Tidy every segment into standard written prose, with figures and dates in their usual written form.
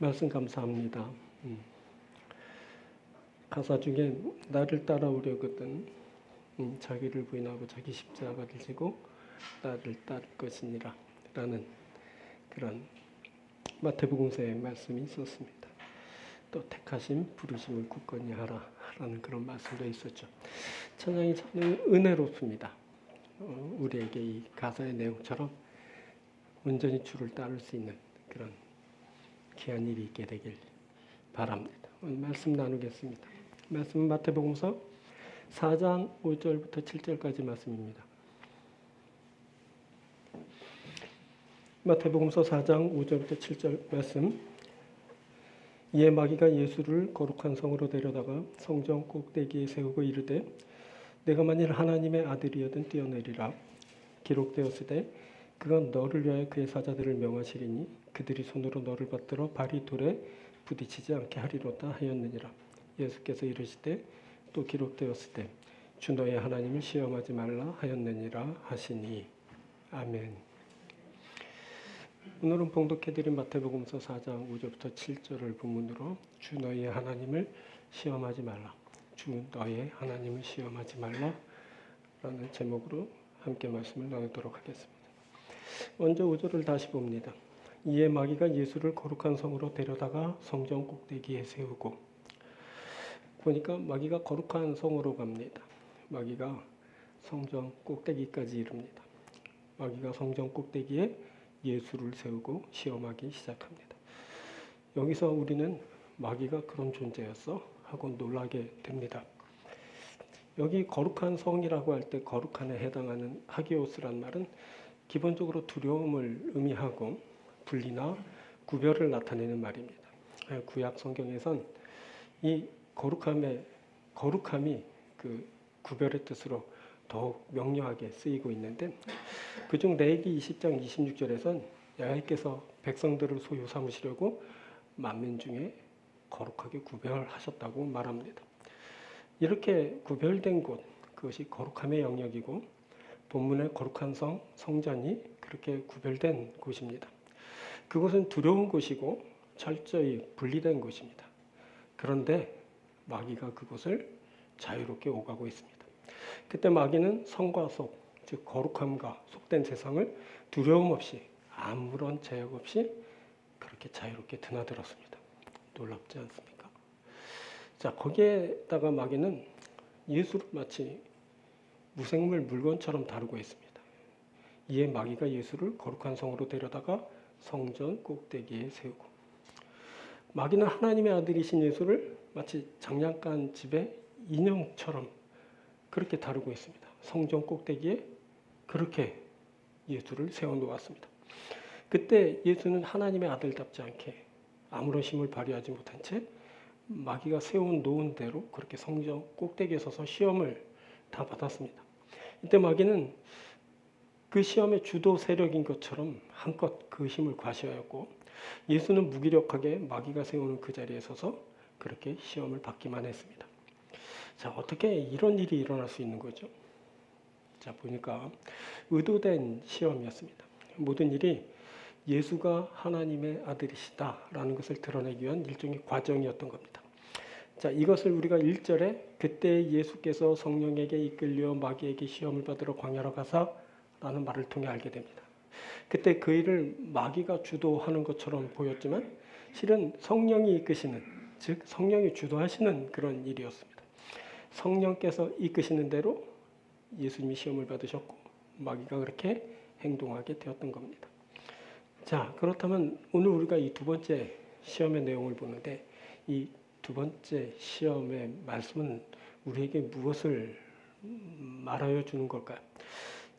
말씀 감사합니다. 가사 중에 나를 따라오려거든 자기를 부인하고 자기 십자가를 지고 나를 따를 것이니라 라는 그런 마태복음서의 말씀이 있었습니다. 또 택하심 부르심을 굳건히 하라 라는 그런 말씀도 있었죠. 찬양이 참 은혜롭습니다. 우리에게 이 가사의 내용처럼 온전히 주를 따를 수 있는 그런 귀한 일이 있게 되길 바랍니다. 오늘 말씀 나누겠습니다. 말씀은 마태복음서 4장 5절부터 7절까지 말씀입니다. 마태복음서 4장 5절부터 7절 말씀. 이에 마귀가 예수를 거룩한 성으로 데려다가 성전 꼭대기에 세우고 이르되 내가 만일 하나님의 아들이여든 뛰어내리라. 기록되었으되 그가 너를 위하여 그의 사자들을 명하시리니 그들이 손으로 너를 받들어 발이 돌에 부딪히지 않게 하리로다 하였느니라. 예수께서 이르시되 또 기록되었으되 주 너의 하나님을 시험하지 말라 하였느니라 하시니. 아멘. 오늘은 봉독해드린 마태복음서 4장 5절부터 7절을 본문으로 주 너의 하나님을 시험하지 말라, 주 너의 하나님을 시험하지 말라 라는 제목으로 함께 말씀을 나누도록 하겠습니다. 먼저 5절을 다시 봅니다. 이에 마귀가 예수를 거룩한 성으로 데려다가 성전 꼭대기에 세우고. 보니까 마귀가 거룩한 성으로 갑니다. 마귀가 성전 꼭대기까지 이릅니다. 마귀가 성전 꼭대기에 예수를 세우고 시험하기 시작합니다. 여기서 우리는 마귀가 그런 존재였어 하고 놀라게 됩니다. 여기 거룩한 성이라고 할 때 거룩한에 해당하는 하기오스란 말은 기본적으로 두려움을 의미하고 분리나 구별을 나타내는 말입니다. 구약 성경에선 이 거룩함이 그 구별의 뜻으로 더욱 명료하게 쓰이고 있는데, 그중 레위기 20장 26절에선 여호와께서 백성들을 소유 삼으시려고 만민 중에 거룩하게 구별하셨다고 말합니다. 이렇게 구별된 곳, 그것이 거룩함의 영역이고 본문의 거룩한 성, 성전이 그렇게 구별된 곳입니다. 그곳은 두려운 곳이고 철저히 분리된 곳입니다. 그런데 마귀가 그곳을 자유롭게 오가고 있습니다. 그때 마귀는 성과 속, 즉 거룩함과 속된 세상을 두려움 없이 아무런 제약 없이 그렇게 자유롭게 드나들었습니다. 놀랍지 않습니까? 자, 거기에다가 마귀는 예수를 마치 무생물 물건처럼 다루고 있습니다. 이에 마귀가 예수를 거룩한 성으로 데려다가 성전 꼭대기에 세우고. 마귀는 하나님의 아들이신 예수를 마치 장난감 집의 인형처럼 그렇게 다루고 있습니다. 성전 꼭대기에 그렇게 예수를 세워놓았습니다. 그때 예수는 하나님의 아들답지 않게 아무런 힘을 발휘하지 못한 채 마귀가 세워놓은 대로 그렇게 성전 꼭대기에 서서 시험을 다 받았습니다. 이때 마귀는 그 시험의 주도 세력인 것처럼 한껏 그 힘을 과시하였고, 예수는 무기력하게 마귀가 세우는 그 자리에 서서 그렇게 시험을 받기만 했습니다. 자, 어떻게 이런 일이 일어날 수 있는 거죠? 자, 보니까 의도된 시험이었습니다. 모든 일이 예수가 하나님의 아들이시다라는 것을 드러내기 위한 일종의 과정이었던 겁니다. 자, 이것을 우리가 1절에 그때 예수께서 성령에게 이끌려 마귀에게 시험을 받으러 광야로 가사라는 말을 통해 알게 됩니다. 그때 그 일을 마귀가 주도하는 것처럼 보였지만 실은 성령이 이끄시는, 즉 성령이 주도하시는 그런 일이었습니다. 성령께서 이끄시는 대로 예수님이 시험을 받으셨고 마귀가 그렇게 행동하게 되었던 겁니다. 자, 그렇다면 오늘 우리가 이 두 번째 시험의 내용을 보는데, 이 두 번째 시험의 말씀은 우리에게 무엇을 말하여 주는 걸까요?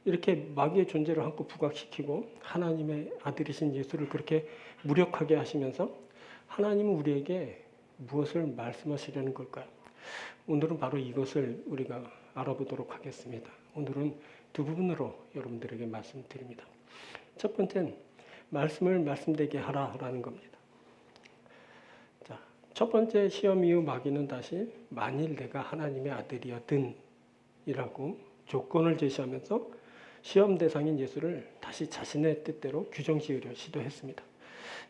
이렇게 마귀의 존재를 한껏 부각시키고 하나님의 아들이신 예수를 그렇게 무력하게 하시면서 하나님은 우리에게 무엇을 말씀하시려는 걸까요? 오늘은 바로 이것을 우리가 알아보도록 하겠습니다. 오늘은 두 부분으로 여러분들에게 말씀드립니다. 첫 번째는 말씀을 말씀되게 하라라는 겁니다. 자, 첫 번째 시험 이후 마귀는 다시 만일 내가 하나님의 아들이었든 이라고 조건을 제시하면서 시험 대상인 예수를 다시 자신의 뜻대로 규정지으려 시도했습니다.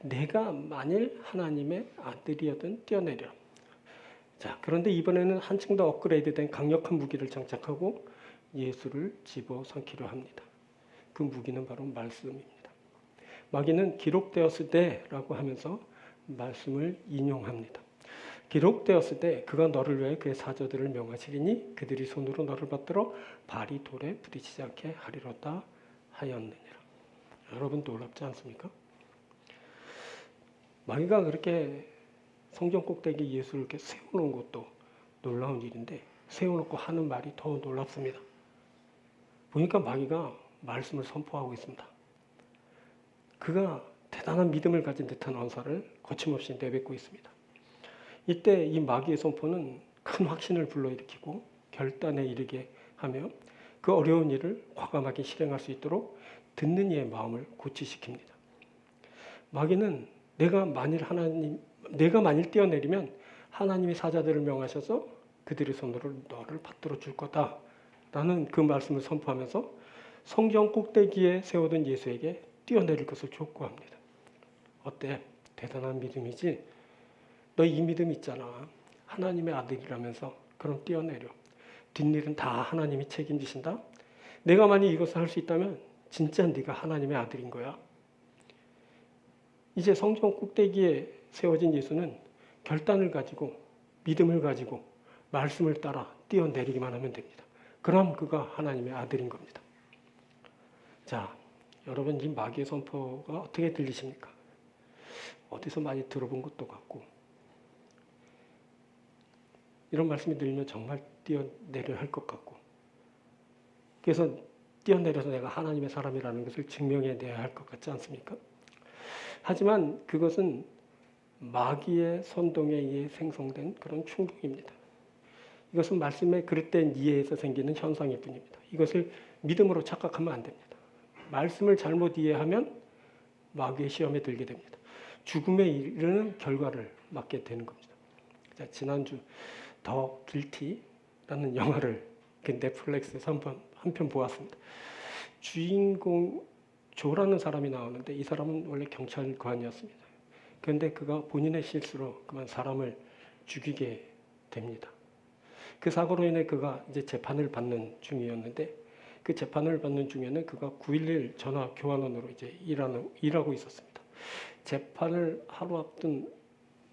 내가 만일 하나님의 아들이었던 뛰어내려. 자, 그런데 이번에는 한층 더 업그레이드된 강력한 무기를 장착하고 예수를 집어삼키려 합니다. 그 무기는 바로 말씀입니다. 마귀는 기록되었을 때라고 하면서 말씀을 인용합니다. 기록되었을 때 그가 너를 위해 그의 사자들을 명하시리니 그들이 손으로 너를 받들어 발이 돌에 부딪히지 않게 하리로다 하였느니라. 여러분 놀랍지 않습니까? 마귀가 그렇게 성전 꼭대기 예수를 이렇게 세워놓은 것도 놀라운 일인데 세워놓고 하는 말이 더 놀랍습니다. 보니까 마귀가 말씀을 선포하고 있습니다. 그가 대단한 믿음을 가진 듯한 언사를 거침없이 내뱉고 있습니다. 이때 이 마귀의 선포는 큰 확신을 불러일으키고 결단에 이르게 하며 그 어려운 일을 과감하게 실행할 수 있도록 듣는 이의 마음을 고치시킵니다. 마귀는 내가 만일 뛰어내리면 하나님이 사자들을 명하셔서 그들의 손으로 너를 받들어 줄 거다 라는 그 말씀을 선포하면서 성전 꼭대기에 세우던 예수에게 뛰어내릴 것을 촉구합니다. 어때? 대단한 믿음이지? 너 이 믿음 있잖아. 하나님의 아들이라면서 그럼 뛰어내려. 뒷일은 다 하나님이 책임지신다. 내가 만약 이것을 할 수 있다면 진짜 네가 하나님의 아들인 거야. 이제 성전 꼭대기에 세워진 예수는 결단을 가지고 믿음을 가지고 말씀을 따라 뛰어내리기만 하면 됩니다. 그럼 그가 하나님의 아들인 겁니다. 자, 여러분 이 마귀의 선포가 어떻게 들리십니까? 어디서 많이 들어본 것도 같고 이런 말씀이 들리면 정말 뛰어내려야 할 것 같고 그래서 뛰어내려서 내가 하나님의 사람이라는 것을 증명해내야 할 것 같지 않습니까? 하지만 그것은 마귀의 선동에 의해 생성된 그런 충동입니다. 이것은 말씀의 그릇된 이해에서 생기는 현상일 뿐입니다. 이것을 믿음으로 착각하면 안 됩니다. 말씀을 잘못 이해하면 마귀의 시험에 들게 됩니다. 죽음에 이르는 결과를 맞게 되는 겁니다. 자, 지난주 더 길티라는 영화를 넷플릭스에서 한편 보았습니다. 주인공 조라는 사람이 나오는데 이 사람은 원래 경찰관이었습니다. 그런데 그가 본인의 실수로 그만 사람을 죽이게 됩니다. 그 사고로 인해 그가 이제 재판을 받는 중이었는데 그 재판을 받는 중에는 그가 911 전화 교환원으로 이제 일하고 있었습니다. 재판을 하루 앞둔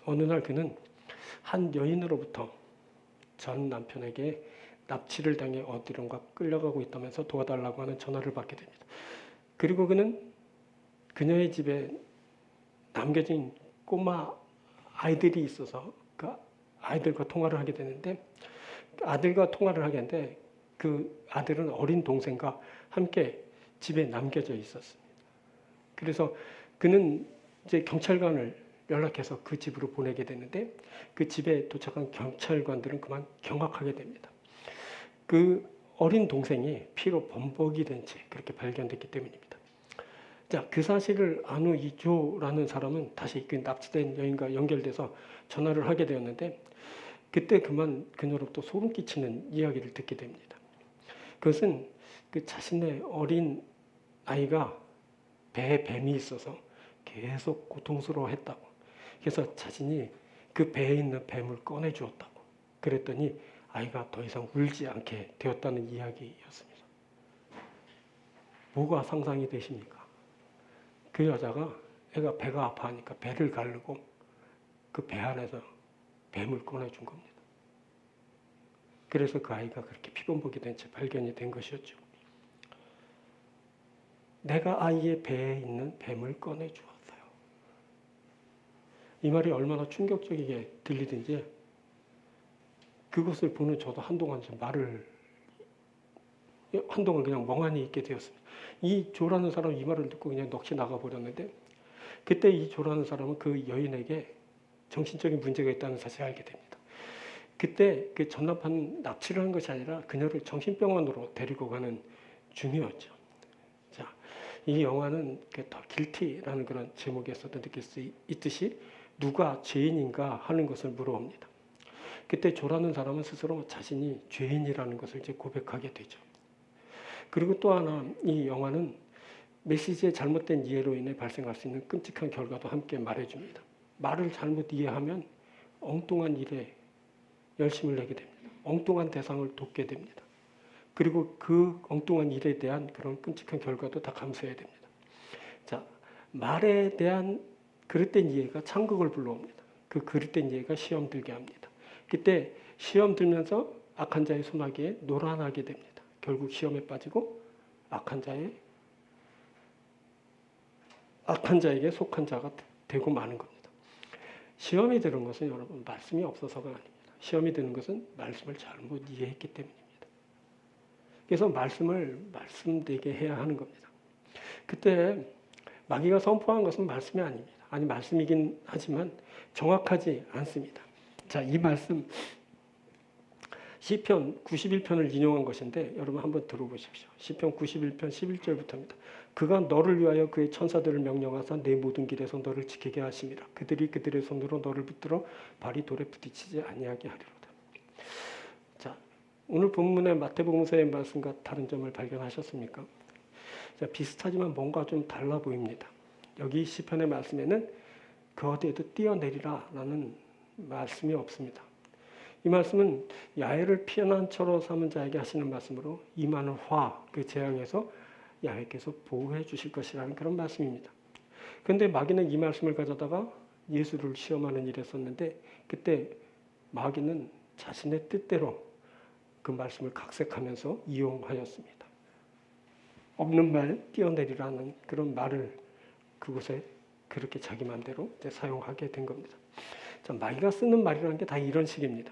어느 날 그는 한 여인으로부터 전 남편에게 납치를 당해 어디론가 끌려가고 있다면서 도와달라고 하는 전화를 받게 됩니다. 그리고 그는 그녀의 집에 남겨진 꼬마 아이들이 있어서 그 아이들과 통화를 하게 되는데 아들과 통화를 하게 하는데 그 아들은 어린 동생과 함께 집에 남겨져 있었습니다. 그래서 그는 이제 경찰관을 연락해서 그 집으로 보내게 되는데 그 집에 도착한 경찰관들은 그만 경악하게 됩니다. 그 어린 동생이 피로 범벅이 된 채 그렇게 발견됐기 때문입니다. 자, 그 사실을 안 후 이조라는 사람은 다시 그 납치된 여인과 연결돼서 전화를 하게 되었는데 그때 그만 그녀로부터 소름 끼치는 이야기를 듣게 됩니다. 그것은 그 자신의 어린 아이가 배에 뱀이 있어서 계속 고통스러워했다고. 그래서 자신이 그 배에 있는 뱀을 꺼내주었다고. 그랬더니 아이가 더 이상 울지 않게 되었다는 이야기였습니다. 뭐가 상상이 되십니까? 그 여자가 애가 배가 아파하니까 배를 가르고 그 배 안에서 뱀을 꺼내준 겁니다. 그래서 그 아이가 그렇게 피범벅이 된 채 발견이 된 것이었죠. 내가 아이의 배에 있는 뱀을 꺼내주었어요. 이 말이 얼마나 충격적이게 들리든지 그것을 보는 저도 한동안 그냥 멍하니 있게 되었습니다. 이 조라는 사람은 이 말을 듣고 그냥 넋이 나가버렸는데 그때 이 조라는 사람은 그 여인에게 정신적인 문제가 있다는 사실을 알게 됩니다. 그때 그 전남편 납치를 한 것이 아니라 그녀를 정신병원으로 데리고 가는 중이었죠. 자, 이 영화는 더 길티라는 그런 제목에서도 느낄 수 있듯이 누가 죄인인가 하는 것을 물어봅니다. 그때 조라는 사람은 스스로 자신이 죄인이라는 것을 이제 고백하게 되죠. 그리고 또 하나 이 영화는 메시지의 잘못된 이해로 인해 발생할 수 있는 끔찍한 결과도 함께 말해줍니다. 말을 잘못 이해하면 엉뚱한 일에 열심을 내게 됩니다. 엉뚱한 대상을 돕게 됩니다. 그리고 그 엉뚱한 일에 대한 그런 끔찍한 결과도 다 감수해야 됩니다. 자, 말에 대한 그릇된 이해가 창극을 불러옵니다. 그 그릇된 이해가 시험 들게 합니다. 그때 시험 들면서 악한 자의 소나기에 노란하게 됩니다. 결국 시험에 빠지고 악한 자에게 속한 자가 되고 마는 겁니다. 시험이 드는 것은 여러분 말씀이 없어서가 아닙니다. 시험이 드는 것은 말씀을 잘못 이해했기 때문입니다. 그래서 말씀을 말씀되게 해야 하는 겁니다. 그때 마귀가 선포한 것은 말씀이 아닙니다. 아니 말씀이긴 하지만 정확하지 않습니다. 자, 이 말씀 시편 91편을 인용한 것인데 여러분 한번 들어보십시오. 시편 91편 11절부터입니다. 그가 너를 위하여 그의 천사들을 명령하사 내 모든 길에서 너를 지키게 하심이라. 그들이 그들의 손으로 너를 붙들어 발이 돌에 부딪히지 아니하게 하리로다. 자, 오늘 본문의 마태복음서의 말씀과 다른 점을 발견하셨습니까? 자, 비슷하지만 뭔가 좀 달라 보입니다. 여기 시편의 말씀에는 그 어디에도 뛰어내리라 라는 말씀이 없습니다. 이 말씀은 야훼를 피난처로 삼은 자에게 하시는 말씀으로 임하는 화, 그 재앙에서 야훼께서 보호해 주실 것이라는 그런 말씀입니다. 그런데 마귀는 이 말씀을 가져다가 예수를 시험하는 일에 썼는데 그때 마귀는 자신의 뜻대로 그 말씀을 각색하면서 이용하였습니다. 없는 말 뛰어내리라는 그런 말을 그곳에 그렇게 자기 마음대로 사용하게 된 겁니다. 자, 마귀가 쓰는 말이라는 게 다 이런 식입니다.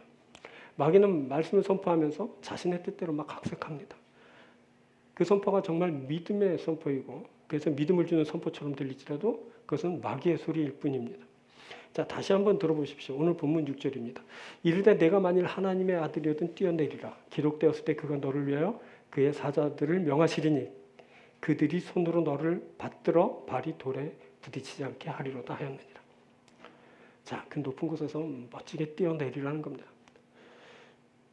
마귀는 말씀을 선포하면서 자신의 뜻대로 막 각색합니다. 그 선포가 정말 믿음의 선포이고 그래서 믿음을 주는 선포처럼 들리더라도 그것은 마귀의 소리일 뿐입니다. 자, 다시 한번 들어보십시오. 오늘 본문 6절입니다. 이르되 내가 만일 하나님의 아들이거든 뛰어내리라. 기록되었을 때 그가 너를 위하여 그의 사자들을 명하시리니 그들이 손으로 너를 받들어 발이 돌에 부딪히지 않게 하리로다 하였느니라. 자, 그 높은 곳에서 멋지게 뛰어내리라는 겁니다.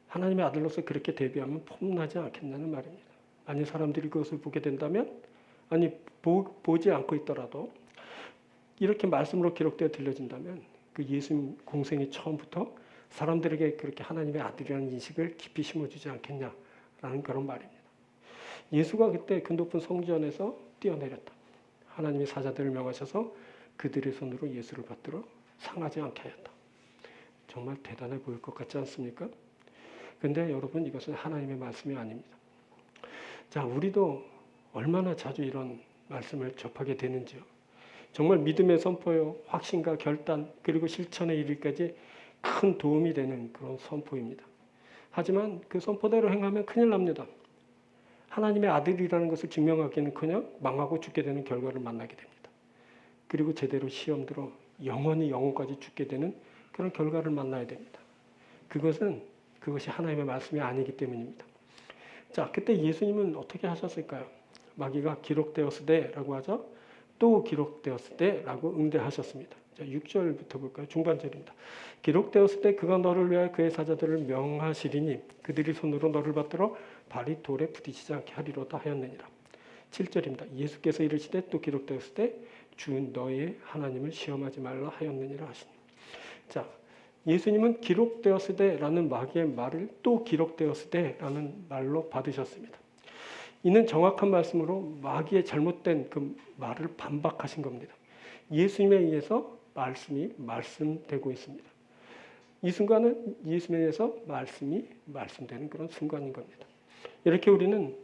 하나님의 아들로서 그렇게 대비하면 폼나지 않겠냐는 말입니다. 만약 사람들이 그것을 보게 된다면 아니 보지 않고 있더라도 이렇게 말씀으로 기록되어 들려진다면 그 예수님 공생이 처음부터 사람들에게 그렇게 하나님의 아들이라는 인식을 깊이 심어주지 않겠냐라는 그런 말입니다. 예수가 그때 그 높은 성전에서 뛰어내렸다. 하나님의 사자들을 명하셔서 그들의 손으로 예수를 받들어 상하지 않게 하였다. 정말 대단해 보일 것 같지 않습니까? 그런데 여러분 이것은 하나님의 말씀이 아닙니다. 자, 우리도 얼마나 자주 이런 말씀을 접하게 되는지요. 정말 믿음의 선포요, 확신과 결단 그리고 실천에 이르기까지 큰 도움이 되는 그런 선포입니다. 하지만 그 선포대로 행하면 큰일 납니다. 하나님의 아들이라는 것을 증명하기는커녕 망하고 죽게 되는 결과를 만나게 됩니다. 그리고 제대로 시험 들어 영원까지 죽게 되는 그런 결과를 만나야 됩니다. 그것이 하나님의 말씀이 아니기 때문입니다. 자, 그때 예수님은 어떻게 하셨을까요? 마귀가 기록되었으되라고 하죠. 또 기록되었으되라고 응대하셨습니다. 자, 6절부터 볼까요? 중반절입니다. 기록되었을 때 그가 너를 위하여 그의 사자들을 명하시리니 그들이 손으로 너를 받들어 발이 돌에 부딪히지 않게 하리로다 하였느니라. 7절입니다. 예수께서 이르시되 또 기록되었을 때 주 너의 하나님을 시험하지 말라 하였느니라 하시니. 자, 예수님은 기록되었으되라는 마귀의 말을 또 기록되었으되라는 말로 받으셨습니다. 이는 정확한 말씀으로 마귀의 잘못된 그 말을 반박하신 겁니다. 예수님에 의해서 말씀이 말씀되고 있습니다. 이 순간은 예수님에 의해서 말씀이 말씀되는 그런 순간인 겁니다. 이렇게 우리는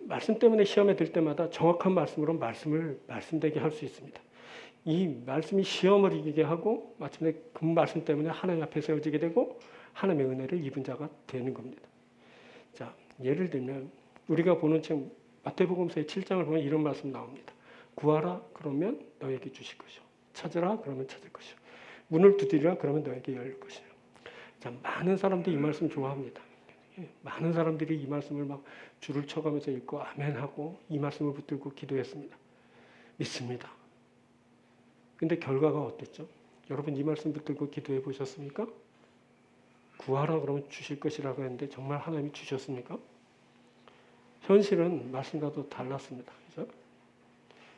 말씀 때문에 시험에 들 때마다 정확한 말씀으로 말씀을 말씀되게 할 수 있습니다. 이 말씀이 시험을 이기게 하고 마침내 그 말씀 때문에 하나님 앞에 세워지게 되고 하나님의 은혜를 입은 자가 되는 겁니다. 자, 예를 들면 우리가 보는 책 마태복음서의 7장을 보면 이런 말씀 나옵니다. 구하라 그러면 너에게 주실 것이요. 찾으라 그러면 찾을 것이요. 문을 두드리라 그러면 너에게 열릴 것이요. 자, 많은 사람들이 이 말씀 좋아합니다. 많은 사람들이 이 말씀을 막 줄을 쳐가면서 읽고 아멘하고 이 말씀을 붙들고 기도했습니다. 믿습니다. 근데 결과가 어땠죠? 여러분 이 말씀 붙들고 기도해 보셨습니까? 구하라 그러면 주실 것이라고 했는데 정말 하나님이 주셨습니까? 현실은 말씀과도 달랐습니다. 그죠?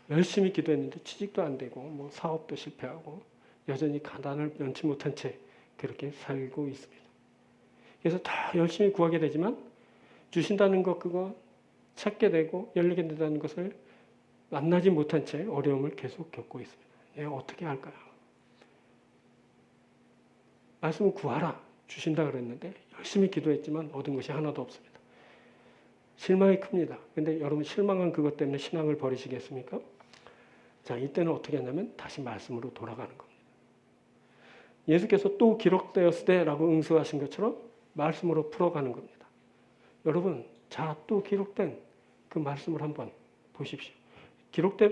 열심히 기도했는데 취직도 안 되고 뭐 사업도 실패하고 여전히 가난을 면치 못한 채 그렇게 살고 있습니다. 그래서 다 열심히 구하게 되지만 주신다는 것 그거 찾게 되고 열리게 된다는 것을 만나지 못한 채 어려움을 계속 겪고 있습니다. 어떻게 할까요? 말씀을 구하라 주신다 그랬는데 열심히 기도했지만 얻은 것이 하나도 없습니다. 실망이 큽니다. 근데 여러분 실망한 그것 때문에 신앙을 버리시겠습니까? 자, 이때는 어떻게 하냐면 다시 말씀으로 돌아가는 겁니다. 예수께서 또 기록되었을 때라고 응수하신 것처럼 말씀으로 풀어가는 겁니다. 여러분, 자, 또 기록된 그 말씀을 한번 보십시오.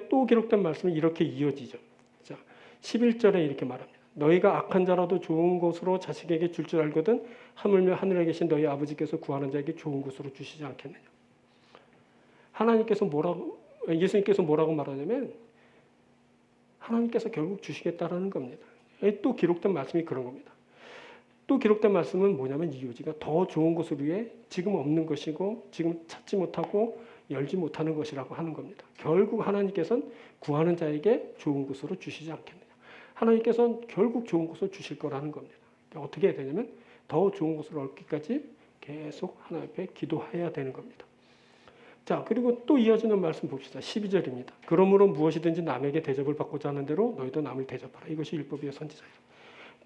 또 기록된 말씀은 이렇게 이어지죠. 자, 11절에 이렇게 말합니다. 너희가 악한 자라도 좋은 것으로 자식에게 줄 줄 알거든 하물며 하늘에 계신 너희 아버지께서 구하는 자에게 좋은 것으로 주시지 않겠느냐. 예수님께서 뭐라고 말하냐면 하나님께서 결국 주시겠다라는 겁니다. 또 기록된 말씀이 그런 겁니다. 또 기록된 말씀은 뭐냐면 이 요지가 더 좋은 것을 위해 지금 없는 것이고 지금 찾지 못하고 열지 못하는 것이라고 하는 겁니다. 결국 하나님께서는 구하는 자에게 좋은 것으로 주시지 않겠느냐. 하나님께서는 결국 좋은 것을 주실 거라는 겁니다. 그러니까 어떻게 해야 되냐면 더 좋은 것을 얻기까지 계속 하나님 앞에 기도해야 되는 겁니다. 자, 그리고 또 이어지는 말씀 봅시다. 12절입니다. 그러므로 무엇이든지 남에게 대접을 받고자 하는 대로 너희도 남을 대접하라. 이것이 율법이요 선지자예요.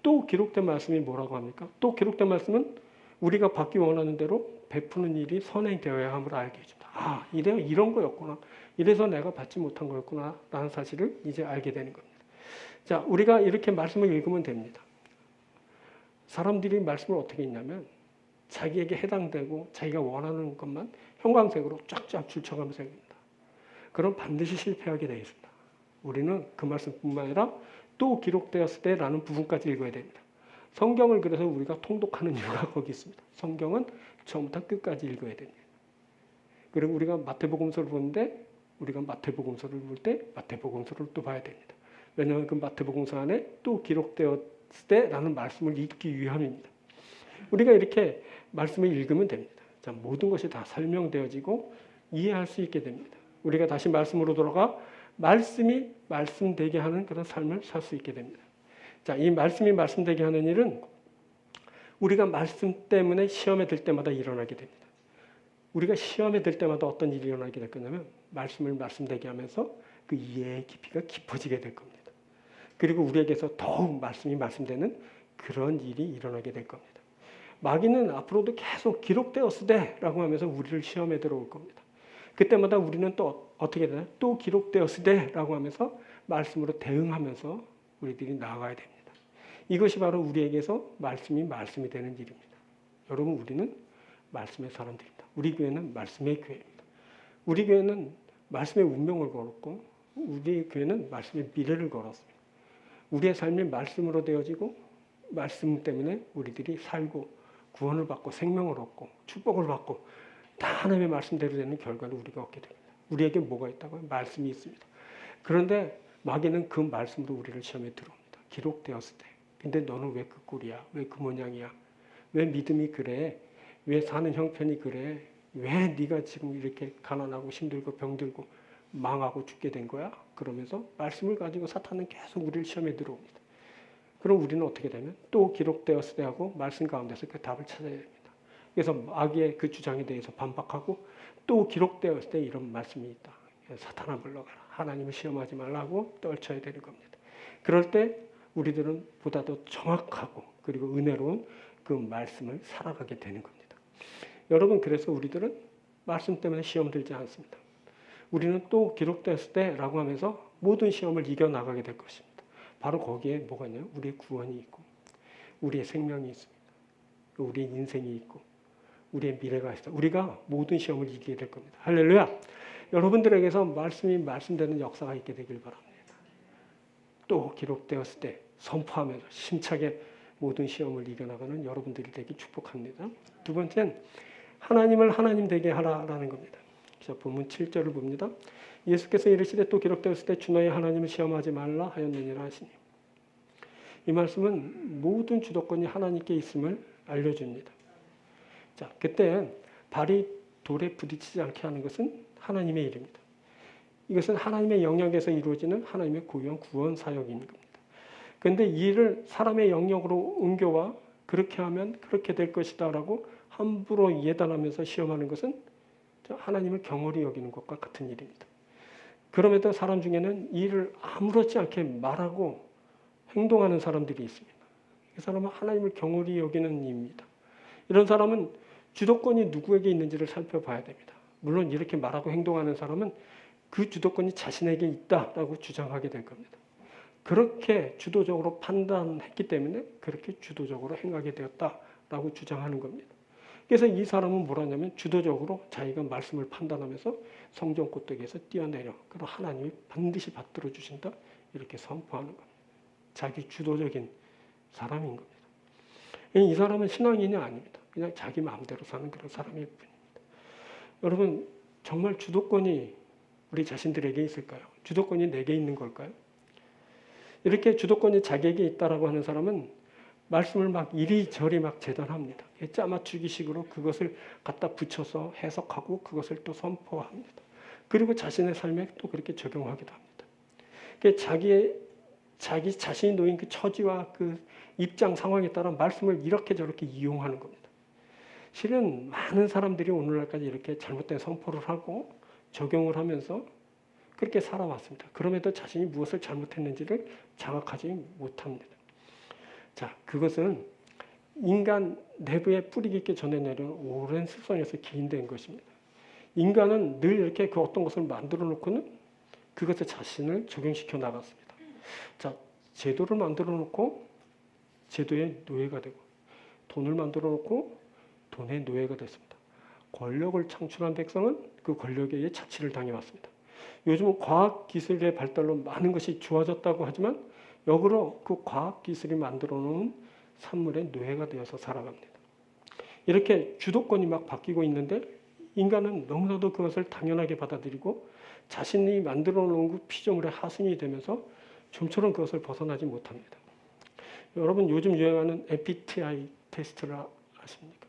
또 기록된 말씀이 뭐라고 합니까? 또 기록된 말씀은 우리가 받기 원하는 대로 베푸는 일이 선행되어야 함을 알게 해줍니다. 아, 이런 거였구나. 이래서 내가 받지 못한 거였구나 라는 사실을 이제 알게 되는 겁니다. 자, 우리가 이렇게 말씀을 읽으면 됩니다. 사람들이 말씀을 어떻게 읽냐면 자기에게 해당되고 자기가 원하는 것만 형광색으로 쫙쫙 줄쳐가면서 읽습니다. 그럼 반드시 실패하게 되어 있습니다. 우리는 그 말씀뿐만 아니라 또 기록되었을 때라는 부분까지 읽어야 됩니다. 성경을 그래서 우리가 통독하는 이유가 거기 있습니다. 성경은 처음부터 끝까지 읽어야 됩니다. 그리고 우리가 마태복음서를 보는데 우리가 마태복음서를 볼 때 마태복음서를 또 봐야 됩니다. 왜냐하면 그 마태복음서 안에 또 기록되었을 때라는 말씀을 읽기 위함입니다. 우리가 이렇게 말씀을 읽으면 됩니다. 자, 모든 것이 다 설명되어지고 이해할 수 있게 됩니다. 우리가 다시 말씀으로 돌아가 말씀이 말씀되게 하는 그런 삶을 살 수 있게 됩니다. 자, 이 말씀이 말씀되게 하는 일은 우리가 말씀 때문에 시험에 들 때마다 일어나게 됩니다. 우리가 시험에 들 때마다 어떤 일이 일어나게 될 거냐면 말씀을 말씀되게 하면서 그 이해의 깊이가 깊어지게 될 겁니다. 그리고 우리에게서 더욱 말씀이 말씀되는 그런 일이 일어나게 될 겁니다. 마귀는 앞으로도 계속 기록되었을 때라고 하면서 우리를 시험에 들어올 겁니다. 그때마다 우리는 또 어떻게 되나요? 또 기록되었을 때라고 하면서 말씀으로 대응하면서 우리들이 나아가야 됩니다. 이것이 바로 우리에게서 말씀이 되는 일입니다. 여러분, 우리는 말씀의 사람들입니다. 우리 교회는 말씀의 교회입니다. 우리 교회는 말씀의 운명을 걸었고 우리 교회는 말씀의 미래를 걸었습니다. 우리의 삶이 말씀으로 되어지고 말씀 때문에 우리들이 살고 구원을 받고 생명을 얻고 축복을 받고 다 하나님의 말씀대로 되는 결과를 우리가 얻게 됩니다. 우리에게 뭐가 있다고요? 말씀이 있습니다. 그런데 마귀는 그 말씀으로 우리를 시험에 들어옵니다. 기록되었을 때. 근데 너는 왜 그 꼴이야? 왜 그 모양이야? 왜 믿음이 그래? 왜 사는 형편이 그래? 왜 네가 지금 이렇게 가난하고 힘들고 병들고 망하고 죽게 된 거야? 그러면서 말씀을 가지고 사탄은 계속 우리를 시험에 들어옵니다. 그럼 우리는 어떻게 되면 또 기록되었을 때 하고 말씀 가운데서 그 답을 찾아야 됩니다. 그래서 마귀의 그 주장에 대해서 반박하고 또 기록되었을 때 이런 말씀이 있다. 사탄아 물러가라. 하나님을 시험하지 말라고 떨쳐야 되는 겁니다. 그럴 때 우리들은 보다 더 정확하고 그리고 은혜로운 그 말씀을 살아가게 되는 겁니다. 여러분, 그래서 우리들은 말씀 때문에 시험 들지 않습니다. 우리는 또 기록되었을 때라고 하면서 모든 시험을 이겨나가게 될 것입니다. 바로 거기에 뭐가 있냐면 우리의 구원이 있고 우리의 생명이 있습니다. 우리의 인생이 있고 우리의 미래가 있어. 우리가 모든 시험을 이기게 될 겁니다. 할렐루야. 여러분들에게서 말씀이 말씀되는 역사가 있게 되길 바랍니다. 또 기록되었을 때 선포하면서 힘차게 모든 시험을 이겨나가는 여러분들이 되기 축복합니다. 두 번째는 하나님을 하나님 되게 하라라는 겁니다. 자, 본문 7절을 봅니다. 예수께서 이르시되 또 기록되었을 때 주 너희 하나님을 시험하지 말라 하였느니라 하시니. 이 말씀은 모든 주도권이 하나님께 있음을 알려줍니다. 자, 그때 발이 돌에 부딪히지 않게 하는 것은 하나님의 일입니다. 이것은 하나님의 영역에서 이루어지는 하나님의 고유한 구원 사역인 겁니다. 그런데 이를 사람의 영역으로 옮겨와 그렇게 하면 그렇게 될 것이다 라고 함부로 예단하면서 시험하는 것은 하나님을 경홀히 여기는 것과 같은 일입니다. 그럼에도 사람 중에는 이 일을 아무렇지 않게 말하고 행동하는 사람들이 있습니다. 이 사람은 하나님을 경홀히 여기는 이입니다. 이런 사람은 주도권이 누구에게 있는지를 살펴봐야 됩니다. 물론 이렇게 말하고 행동하는 사람은 그 주도권이 자신에게 있다라고 주장하게 될 겁니다. 그렇게 주도적으로 판단했기 때문에 그렇게 주도적으로 행하게 되었다라고 주장하는 겁니다. 그래서 이 사람은 뭐라냐면 주도적으로 자기가 말씀을 판단하면서 성전 꼭대기에서 뛰어내려 그리고 하나님이 반드시 받들어 주신다 이렇게 선포하는 겁니다. 자기 주도적인 사람인 겁니다. 이 사람은 신앙인이 아닙니다. 그냥 자기 마음대로 사는 그런 사람일 뿐입니다. 여러분 정말 주도권이 우리 자신들에게 있을까요? 주도권이 내게 있는 걸까요? 이렇게 주도권이 자기에게 있다라고 하는 사람은 말씀을 막 이리저리 막 재단합니다. 짜맞추기식으로 그것을 갖다 붙여서 해석하고 그것을 또 선포합니다. 그리고 자신의 삶에 또 그렇게 적용하기도 합니다. 자기 자신이 놓인 그 처지와 그 입장 상황에 따라 말씀을 이렇게 저렇게 이용하는 겁니다. 실은 많은 사람들이 오늘날까지 이렇게 잘못된 선포를 하고 적용을 하면서 그렇게 살아왔습니다. 그럼에도 자신이 무엇을 잘못했는지를 자각하지 못합니다. 자, 그것은 인간 내부에 뿌리 깊게 전해 내려온 오랜 습성에서 기인된 것입니다. 인간은 늘 이렇게 그 어떤 것을 만들어 놓고는 그것에 자신을 적용시켜 나갔습니다. 자, 제도를 만들어 놓고 제도의 노예가 되고 돈을 만들어 놓고 돈의 노예가 됐습니다. 권력을 창출한 백성은 그 권력에 의해 자치를 당해왔습니다. 요즘은 과학기술의 발달로 많은 것이 좋아졌다고 하지만 역으로 그 과학기술이 만들어 놓은 산물의 노예가 되어서 살아갑니다. 이렇게 주도권이 막 바뀌고 있는데 인간은 너무나도 그것을 당연하게 받아들이고 자신이 만들어 놓은 그 피조물의 하승이 되면서 좀처럼 그것을 벗어나지 못합니다. 여러분 요즘 유행하는 MBTI 테스트를 아십니까?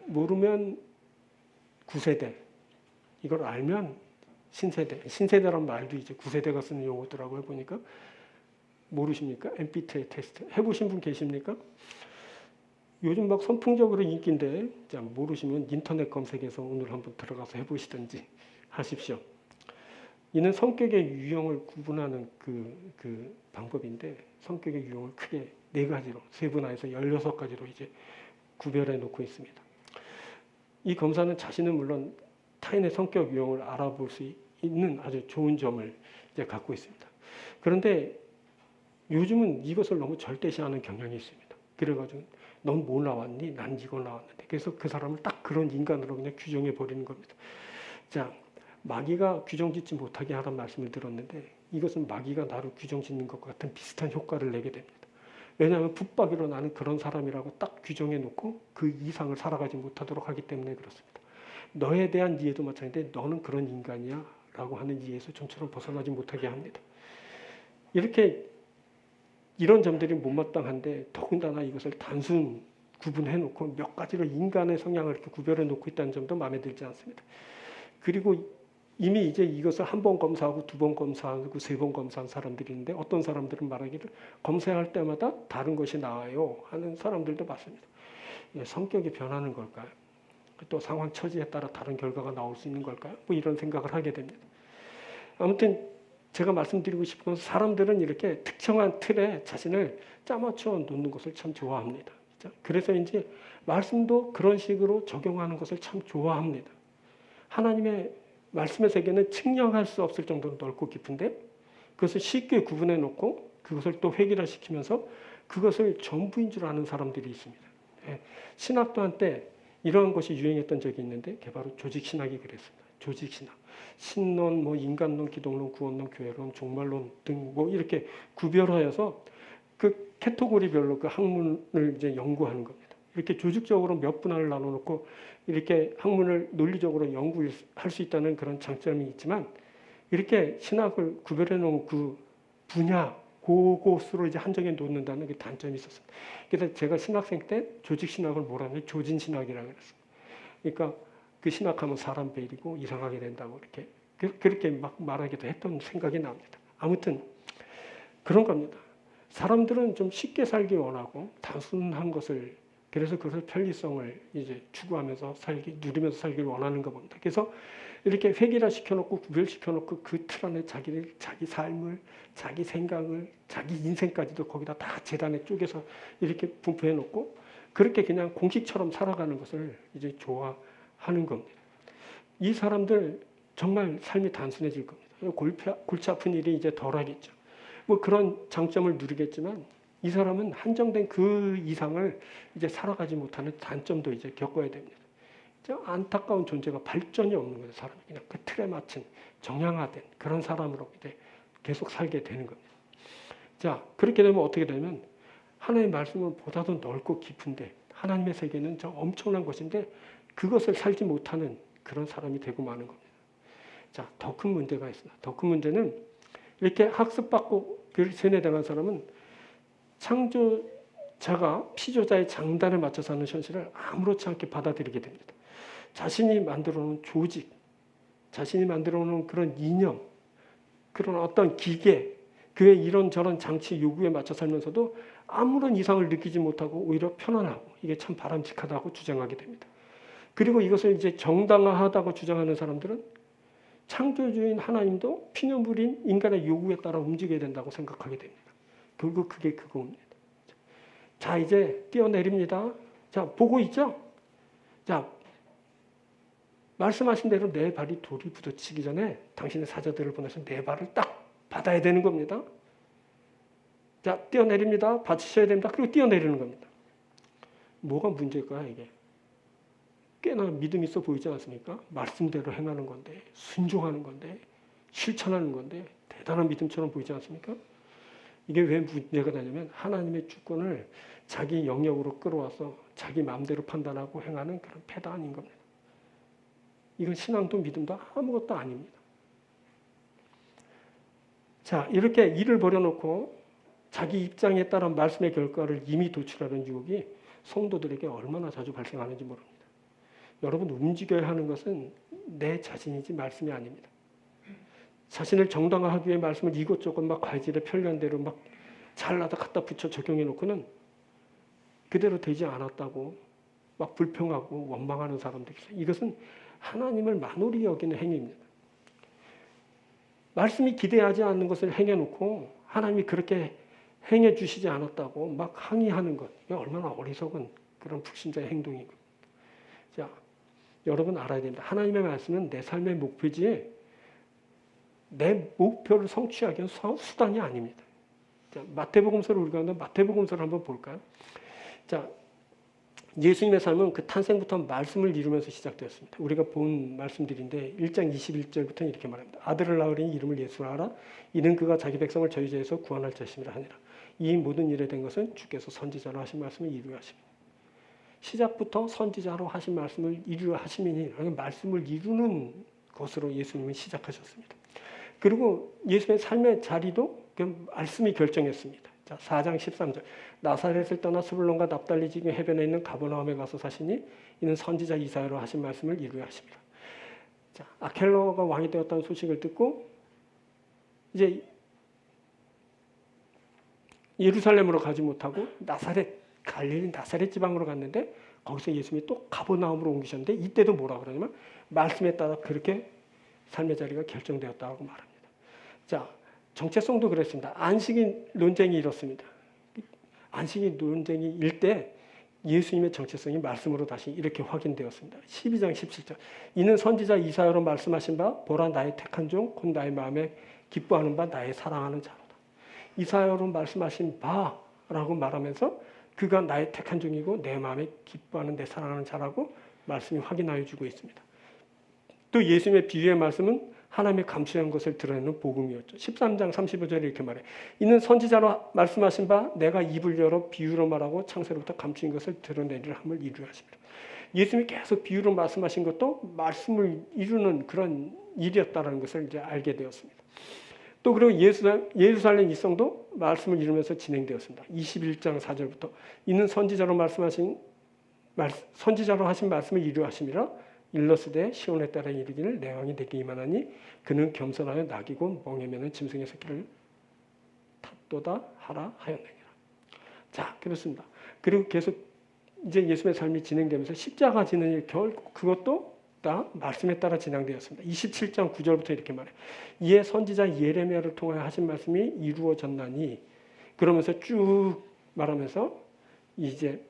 모르면 9세대, 이걸 알면 신세대. 신세대란 말도 이제 9세대가 쓰는 용어더라고요. 보니까 모르십니까? MBTI 테스트 해보신 분 계십니까? 요즘 막 선풍적으로 인기인데 모르시면 인터넷 검색해서 오늘 한번 들어가서 해보시든지 하십시오. 이는 성격의 유형을 구분하는 그 방법인데 성격의 유형을 크게 4가지로 세분화해서 16가지로 이제 구별해 놓고 있습니다. 이 검사는 자신은 물론 타인의 성격 유형을 알아볼 수 있는 아주 좋은 점을 이제 갖고 있습니다. 그런데 요즘은 이것을 너무 절대시하는 경향이 있습니다. 그래가지고 넌 뭐 나왔니? 난 이거 나왔는데. 그래서 그 사람을 딱 그런 인간으로 그냥 규정해 버리는 겁니다. 자, 마귀가 규정짓지 못하게 하라는 말씀을 들었는데 이것은 마귀가 나를 규정짓는 것과 같은 비슷한 효과를 내게 됩니다. 왜냐하면 붙박이로 나는 그런 사람이라고 딱 규정해 놓고 그 이상을 살아가지 못하도록 하기 때문에 그렇습니다. 너에 대한 이해도 마찬가지인데 너는 그런 인간이야 라고 하는 이해에서 좀처럼 벗어나지 못하게 합니다. 이렇게 이런 점들이 못마땅한데 더군다나 이것을 단순 구분해 놓고 몇 가지로 인간의 성향을 이렇게 구별해 놓고 있다는 점도 마음에 들지 않습니다. 그리고 이미 이제 이것을 한 번 검사하고 2번 검사하고 3번 검사한 사람들이 있는데 어떤 사람들은 말하기를 검사할 때마다 다른 것이 나와요 하는 사람들도 많습니다. 성격이 변하는 걸까요? 또 상황 처지에 따라 다른 결과가 나올 수 있는 걸까요? 뭐 이런 생각을 하게 됩니다. 아무튼 제가 말씀드리고 싶은 건 사람들은 이렇게 특정한 틀에 자신을 짜맞춰 놓는 것을 참 좋아합니다. 그래서 이제 말씀도 그런 식으로 적용하는 것을 참 좋아합니다. 하나님의 말씀의 세계는 측량할 수 없을 정도로 넓고 깊은데 그것을 쉽게 구분해 놓고 그것을 또 획일화시키면서 그것을 전부인 줄 아는 사람들이 있습니다. 신학도 한때 이런 것이 유행했던 적이 있는데 그게 바로 조직신학이 그랬습니다. 조직신학. 신론, 뭐 인간론, 기독론, 구원론, 교회론, 종말론 등 뭐 이렇게 구별하여서 그 카테고리별로 그 학문을 이제 연구하는 겁니다. 이렇게 조직적으로 몇 분할을 나눠놓고 이렇게 학문을 논리적으로 연구할 수 있다는 그런 장점이 있지만 이렇게 신학을 구별해 놓은 그 분야 그곳으로 이제 한정해 놓는다는 그 단점이 있었습니다. 그래서 제가 신학생 때 조직신학을 뭐라 하냐면 조진신학이라고 그랬어요. 그러니까 그 신학하면 사람 베일이고 이상하게 된다고 이렇게 그렇게 막 말하기도 했던 생각이 납니다. 아무튼 그런 겁니다. 사람들은 좀 쉽게 살기 원하고 단순한 것을, 그래서 그것을 편리성을 이제 추구하면서 누리면서 살기를 원하는 거 봅니다. 그래서 이렇게 획일화 시켜놓고 구별시켜놓고 그 틀 안에 자기 삶을, 자기 생각을, 자기 인생까지도 거기다 다 재단에 쪼개서 이렇게 분포해놓고 그렇게 그냥 공식처럼 살아가는 것을 이제 좋아하는 겁니다. 이 사람들 정말 삶이 단순해질 겁니다. 골치 아픈 일이 이제 덜하겠죠. 뭐 그런 장점을 누리겠지만 이 사람은 한정된 그 이상을 이제 살아가지 못하는 단점도 이제 겪어야 됩니다. 안타까운 존재가 발전이 없는 거예요. 사람이 그냥 그 틀에 맞춘 정형화된 그런 사람으로 이제 계속 살게 되는 겁니다. 자, 그렇게 되면 어떻게 되면 하나님의 말씀은 보다도 넓고 깊은데 하나님의 세계는 저 엄청난 것인데 그것을 살지 못하는 그런 사람이 되고 마는 겁니다. 자, 더 큰 문제가 있습니다. 더 큰 문제는 이렇게 학습받고 세뇌당한 사람은 창조자가 피조자의 장단에 맞춰서 하는 현실을 아무렇지 않게 받아들이게 됩니다. 자신이 만들어 놓은 조직, 자신이 만들어 놓은 그런 이념, 그런 어떤 기계, 그의 이런저런 장치 요구에 맞춰 살면서도 아무런 이상을 느끼지 못하고 오히려 편안하고 이게 참 바람직하다고 주장하게 됩니다. 그리고 이것을 이제 정당화하다고 주장하는 사람들은 창조주인 하나님도 피눈물인 인간의 요구에 따라 움직여야 된다고 생각하게 됩니다. 결국 그게 그겁니다. 자, 이제 뛰어내립니다. 자, 보고 있죠? 자, 말씀하신 대로 내 발이 돌이 부딪히기 전에 당신의 사자들을 보내서 내 발을 딱 받아야 되는 겁니다. 자, 뛰어내립니다. 받치셔야 됩니다. 그리고 뛰어내리는 겁니다. 뭐가 문제일까요, 이게? 꽤나 믿음 있어 보이지 않습니까? 말씀대로 행하는 건데, 순종하는 건데, 실천하는 건데 대단한 믿음처럼 보이지 않습니까? 이게 왜 문제가 되냐면 하나님의 주권을 자기 영역으로 끌어와서 자기 마음대로 판단하고 행하는 그런 패단인 겁니다. 이건 신앙도 믿음도 아무것도 아닙니다. 자, 이렇게 일을 벌여놓고 자기 입장에 따른 말씀의 결과를 이미 도출하는 유혹이 성도들에게 얼마나 자주 발생하는지 모릅니다. 여러분, 움직여야 하는 것은 내 자신이지 말씀이 아닙니다. 자신을 정당화하기 위해 말씀을 이것저것 막 과질에 편리한대로 막 잘라다 갖다 붙여 적용해 놓고는 그대로 되지 않았다고 막 불평하고 원망하는 사람들이 있어요. 이것은 하나님을 만홀히 여기는 행위입니다. 말씀이 기대하지 않는 것을 행해놓고 하나님이 그렇게 행해 주시지 않았다고 막 항의하는 것, 이게 얼마나 어리석은 그런 불신자의 행동이고. 자, 여러분 알아야 됩니다. 하나님의 말씀은 내 삶의 목표지 내 목표를 성취하기 위한 수단이 아닙니다. 자, 마태복음서를 우리가 마태복음서를 한번 볼까요? 자, 예수님의 삶은 그 탄생부터 말씀을 이루면서 시작되었습니다. 우리가 본 말씀들인데 1장 21절부터 이렇게 말합니다. 아들을 낳으리니 이름을 예수라 하라. 이는 그가 자기 백성을 저희 죄에서 구원할 자심이라 하니라. 이 모든 일에 된 것은 주께서 선지자로 하신 말씀을 이루려 하십니다. 시작부터 선지자로 하신 말씀을 이루려 하심이니 말씀을 이루는 것으로 예수님은 시작하셨습니다. 그리고 예수님의 삶의 자리도 그 말씀이 결정했습니다. 자, 4장 13절. 나사렛을 떠나 스불론과 납달리 지경 해변에 있는 가버나움에 가서 사시니 이는 선지자 이사야로 하신 말씀을 이루려 하십니다. 자, 아켈러가 왕이 되었다는 소식을 듣고 이제 예루살렘으로 가지 못하고 갈릴리 나사렛 지방으로 갔는데 거기서 예수님이 또 가버나움으로 옮기셨는데 이때도 뭐라 그러냐면 말씀에 따라 그렇게 삶의 자리가 결정되었다고 말합니다. 자, 정체성도 그랬습니다. 안식일 논쟁이 이렇습니다. 안식일 논쟁일 때 예수님의 정체성이 말씀으로 다시 이렇게 확인되었습니다. 12장 17절. 이는 선지자 이사야로 말씀하신 바 보라 나의 택한 종 곧 나의 마음에 기뻐하는 바 나의 사랑하는 자로다. 이사야로 말씀하신 바라고 말하면서 그가 나의 택한 종이고 내 마음에 기뻐하는 내 사랑하는 자라고 말씀이 확인하여 주고 있습니다. 또 예수님의 비유의 말씀은 하나님의 감추한 것을 드러내는 복음이었죠. 13장 35절에 이렇게 말해. 이는 선지자로 말씀하신 바 내가 입을 열어 비유로 말하고 창세로부터 감추인 것을 드러내리라 함을 이루려 하십니다. 예수님이 계속 비유로 말씀하신 것도 말씀을 이루는 그런 일이었다는 것을 이제 알게 되었습니다. 또 그리고 예루살렘 입성도 말씀을 이루면서 진행되었습니다. 21장 4절부터 이는 선지자로 하신 말씀을 이루려 하심이라 일러스되 시온에 따라 이르기를 내 왕이 내게 임하나니 그는 겸손하여 낙이고 멍에면은 짐승의 새끼를 탓도다 하라 하였느니라. 자, 그렇습니다. 그리고 계속 이제 예수의 삶이 진행되면서 십자가 지는 일, 결국 그것도 다 말씀에 따라 진행되었습니다. 27장 9절부터 이렇게 말해요. 이에 선지자 예레미야를 통하여 하신 말씀이 이루어졌나니, 그러면서 쭉 말하면서 이제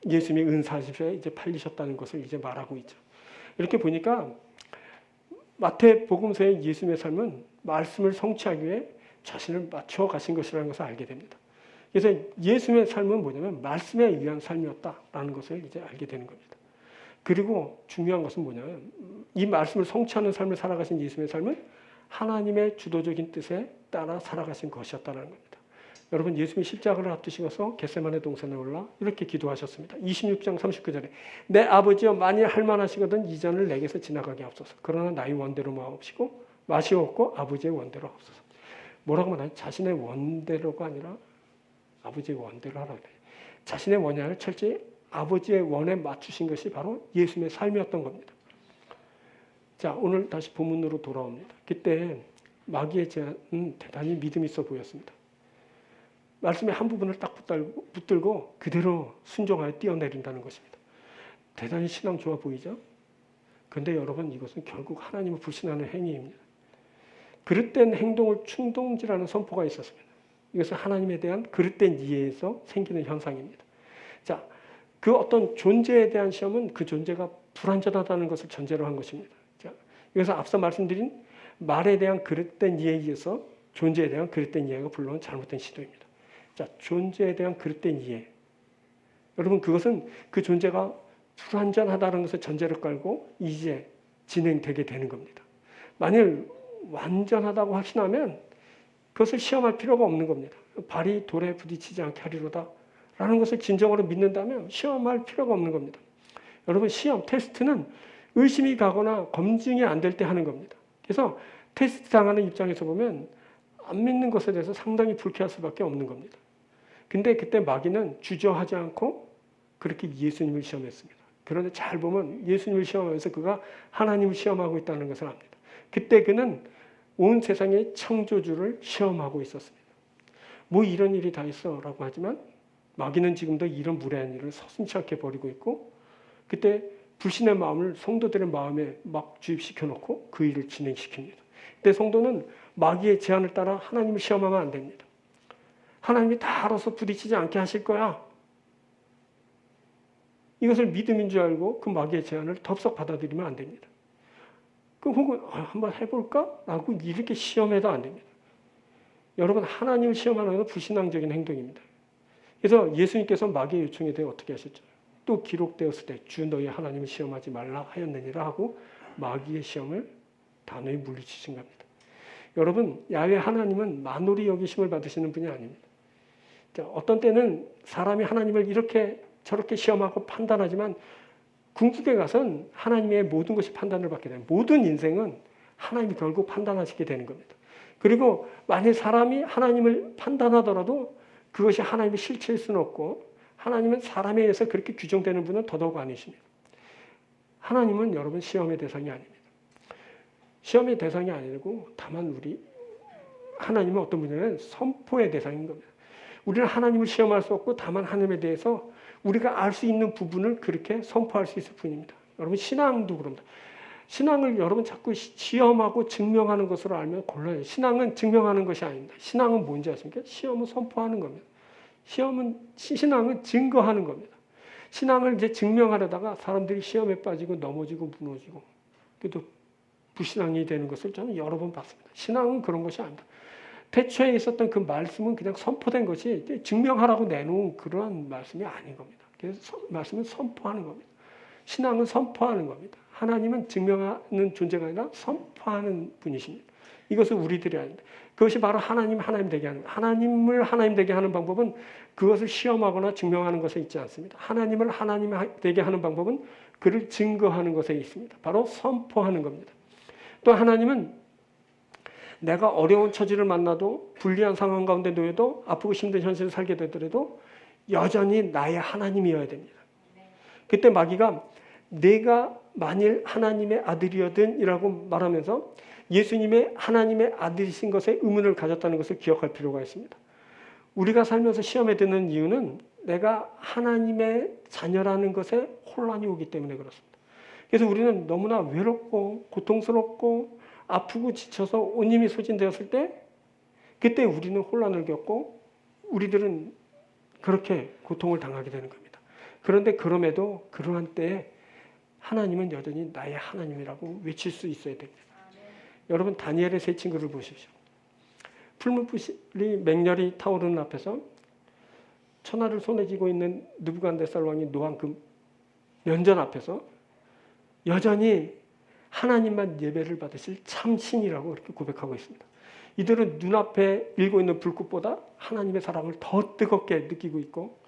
예수님이 은40세 이제 팔리셨다는 것을 이제 말하고 있죠. 이렇게 보니까 마태복음서의 예수님의 삶은 말씀을 성취하기 위해 자신을 맞춰 가신 것이라는 것을 알게 됩니다. 그래서 예수님의 삶은 뭐냐면 말씀에 의한 삶이었다라는 것을 이제 알게 되는 겁니다. 그리고 중요한 것은 뭐냐면 이 말씀을 성취하는 삶을 살아가신 예수님의 삶은 하나님의 주도적인 뜻에 따라 살아가신 것이었다는 겁니다. 여러분, 예수님이 십자가를 앞두시고서 겟세마네 동산에 올라 이렇게 기도하셨습니다. 26장 39절에 내 아버지여 만일 할만하시거든 이 잔을 내게서 지나가게 하옵소서. 그러나 나의 원대로 마옵시고 마시옵고 아버지의 원대로 하옵소서. 뭐라고 말하냐? 자신의 원대로가 아니라 아버지의 원대로 하라고 해요. 자신의 원양을 철저히 아버지의 원에 맞추신 것이 바로 예수님의 삶이었던 겁니다. 자, 오늘 다시 본문으로 돌아옵니다. 그때 마귀의 제안은 대단히 믿음이 있어 보였습니다. 말씀의 한 부분을 딱 붙들고 그대로 순종하여 뛰어내린다는 것입니다. 대단히 신앙 좋아 보이죠? 그런데 여러분, 이것은 결국 하나님을 불신하는 행위입니다. 그릇된 행동을 충동지라는 선포가 있었습니다. 이것은 하나님에 대한 그릇된 이해에서 생기는 현상입니다. 자, 그 어떤 존재에 대한 시험은 그 존재가 불완전하다는 것을 전제로 한 것입니다. 자, 여기서 앞서 말씀드린 말에 대한 그릇된 이해에 의해서 존재에 대한 그릇된 이해가 불러온 잘못된 시도입니다. 자, 존재에 대한 그릇된 이해. 여러분, 그것은 그 존재가 불완전하다는 것을 전제로 깔고 이제 진행되게 되는 겁니다. 만일 완전하다고 확신하면 그것을 시험할 필요가 없는 겁니다. 발이 돌에 부딪히지 않게 하리로다 라는 것을 진정으로 믿는다면 시험할 필요가 없는 겁니다. 여러분, 시험, 테스트는 의심이 가거나 검증이 안 될 때 하는 겁니다. 그래서 테스트 당하는 입장에서 보면 안 믿는 것에 대해서 상당히 불쾌할 수밖에 없는 겁니다. 근데 그때 마귀는 주저하지 않고 그렇게 예수님을 시험했습니다. 그런데 잘 보면 예수님을 시험하면서 그가 하나님을 시험하고 있다는 것을 압니다. 그때 그는 온 세상의 창조주를 시험하고 있었습니다. 뭐 이런 일이 다 있어 라고 하지만 마귀는 지금도 이런 무례한 일을 서슴지 않게 벌이고 있고, 그때 불신의 마음을 성도들의 마음에 막 주입시켜 놓고 그 일을 진행시킵니다. 그때 성도는 마귀의 제안을 따라 하나님을 시험하면 안 됩니다. 하나님이 다 알아서 부딪히지 않게 하실 거야. 이것을 믿음인 줄 알고 그 마귀의 제안을 덥석 받아들이면 안 됩니다. 그 혹은 한번 해볼까? 라고 이렇게 시험해도 안 됩니다. 여러분, 하나님을 시험하는 것은 불신앙적인 행동입니다. 그래서 예수님께서 마귀의 요청에 대해 어떻게 하셨죠? 또 기록되었을 때 주 너희 하나님을 시험하지 말라 하였느니라 하고 마귀의 시험을 단호히 물리치신 겁니다. 여러분, 야훼 하나님은 만홀히 여기심을 받으시는 분이 아닙니다. 어떤 때는 사람이 하나님을 이렇게 저렇게 시험하고 판단하지만 궁극에 가서는 하나님의 모든 것이 판단을 받게 됩니다. 모든 인생은 하나님이 결국 판단하시게 되는 겁니다. 그리고 만일 사람이 하나님을 판단하더라도 그것이 하나님의 실체일 수는 없고, 하나님은 사람에 의해서 그렇게 규정되는 분은 더더욱 아니십니다. 하나님은 여러분 시험의 대상이 아닙니다. 시험의 대상이 아니고 다만 우리 하나님은 어떤 분이냐면 선포의 대상인 겁니다. 우리는 하나님을 시험할 수 없고 다만 하나님에 대해서 우리가 알 수 있는 부분을 그렇게 선포할 수 있을 뿐입니다. 여러분, 신앙도 그럽니다. 신앙을 여러분 자꾸 시험하고 증명하는 것으로 알면 곤란해요. 신앙은 증명하는 것이 아닙니다. 신앙은 뭔지 아십니까? 시험은 선포하는 겁니다. 신앙은 증거하는 겁니다. 신앙을 이제 증명하려다가 사람들이 시험에 빠지고 넘어지고 무너지고 그래도 불신앙이 되는 것을 저는 여러 번 봤습니다. 신앙은 그런 것이 아닙니다. 태초에 있었던 그 말씀은 그냥 선포된 것이 증명하라고 내놓은 그러한 말씀이 아닌 겁니다. 그래서 말씀은 선포하는 겁니다. 신앙은 선포하는 겁니다. 하나님은 증명하는 존재가 아니라 선포하는 분이십니다. 이것을 우리들이 아닙니다. 그것이 바로 하나님 되게 하는, 하나님을 하나님 되게 하는 방법은 그것을 시험하거나 증명하는 것에 있지 않습니다. 하나님을 하나님 되게 하는 방법은 그를 증거하는 것에 있습니다. 바로 선포하는 겁니다. 또 하나님은 내가 어려운 처지를 만나도 불리한 상황 가운데 놓여도 아프고 힘든 현실을 살게 되더라도 여전히 나의 하나님이어야 됩니다. 그때 마귀가 내가 만일 하나님의 아들이어든이라고 말하면서 예수님의 하나님의 아들이신 것에 의문을 가졌다는 것을 기억할 필요가 있습니다. 우리가 살면서 시험에 드는 이유는 내가 하나님의 자녀라는 것에 혼란이 오기 때문에 그렇습니다. 그래서 우리는 너무나 외롭고 고통스럽고 아프고 지쳐서 온 힘이 소진되었을 때 그때 우리는 혼란을 겪고 우리들은 그렇게 고통을 당하게 되는 겁니다. 그런데 그럼에도 그러한 때에 하나님은 여전히 나의 하나님이라고 외칠 수 있어야 됩니다. 여러분 다니엘의 세 친구를 보십시오. 풀무불이 맹렬히 타오르는 앞에서 천하를 손에 쥐고 있는 느부갓네살 왕이 노한 그 면전 앞에서 여전히 하나님만 예배를 받으실 참신이라고 이렇게 고백하고 있습니다. 이들은 눈앞에 일고 있는 불꽃보다 하나님의 사랑을 더 뜨겁게 느끼고 있고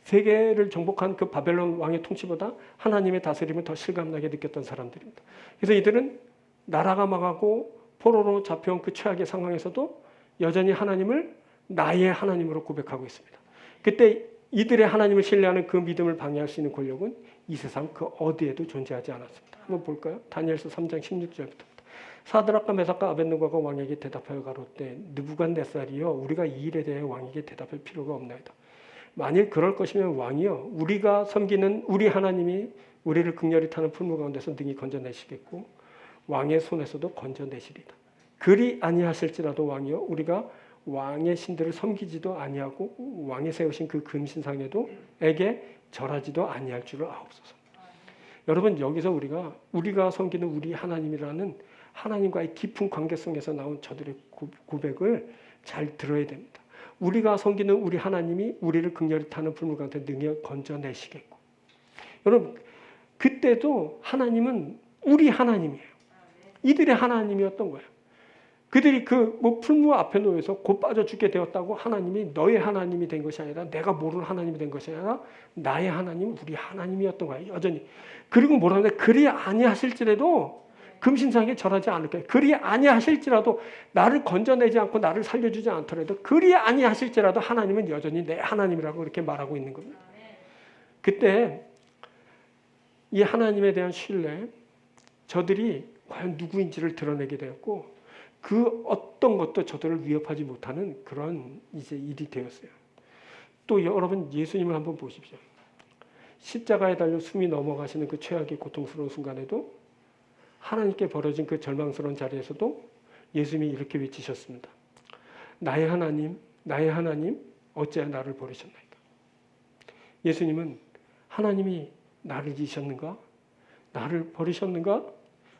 세계를 정복한 그 바벨론 왕의 통치보다 하나님의 다스림을 더 실감나게 느꼈던 사람들입니다. 그래서 이들은 나라가 망하고 포로로 잡혀온 그 최악의 상황에서도 여전히 하나님을 나의 하나님으로 고백하고 있습니다. 그때 이들의 하나님을 신뢰하는 그 믿음을 방해할 수 있는 권력은 이 세상 그 어디에도 존재하지 않았습니다. 한번 볼까요? 다니엘서 3장 16절부터. 사드락과 메삭과 아벳느고가 왕에게 대답하여 가로되 느부갓네살이여 우리가 이 일에 대해 왕에게 대답할 필요가 없나이다. 만일 그럴 것이면 왕이여 우리가 섬기는 우리 하나님이 우리를 극렬히 타는 풀무 가운데서 능히 건져내시겠고 왕의 손에서도 건져내시리다. 그리 아니하실지라도 왕이여 우리가 왕의 신들을 섬기지도 아니하고 왕이 세우신 그 금신상에도 에게 절하지도 아니할 줄을 아옵소서. 여러분 여기서 우리가 섬기는 우리 하나님이라는 하나님과의 깊은 관계성에서 나온 저들의 고백을 잘 들어야 됩니다. 우리가 섬기는 우리 하나님이 우리를 극렬히 타는 풀물 가운데 능히 건져내시겠고. 여러분 그때도 하나님은 우리 하나님이에요. 이들의 하나님이었던 거예요. 그들이 풀무 앞에 놓여서 곧 빠져 죽게 되었다고 하나님이 너의 하나님이 된 것이 아니라 내가 모르는 하나님이 된 것이 아니라 나의 하나님, 우리 하나님이었던 거예요. 여전히. 그리고 뭐라는데 그리 아니하실지라도 금신상에 절하지 않을 거예요. 그리 아니하실지라도 나를 건져내지 않고 나를 살려주지 않더라도 그리 아니하실지라도 하나님은 여전히 내 하나님이라고 이렇게 말하고 있는 겁니다. 그때 이 하나님에 대한 신뢰, 저들이 과연 누구인지를 드러내게 되었고 그 어떤 것도 저들을 위협하지 못하는 그런 이제 일이 되었어요. 또 여러분 예수님을 한번 보십시오. 십자가에 달려 숨이 넘어가시는 그 최악의 고통스러운 순간에도 하나님께 벌어진 그 절망스러운 자리에서도 예수님이 이렇게 외치셨습니다. 나의 하나님, 나의 하나님, 어찌하여 나를 버리셨나이까. 예수님은 하나님이 나를 잊으셨는가? 나를 버리셨는가?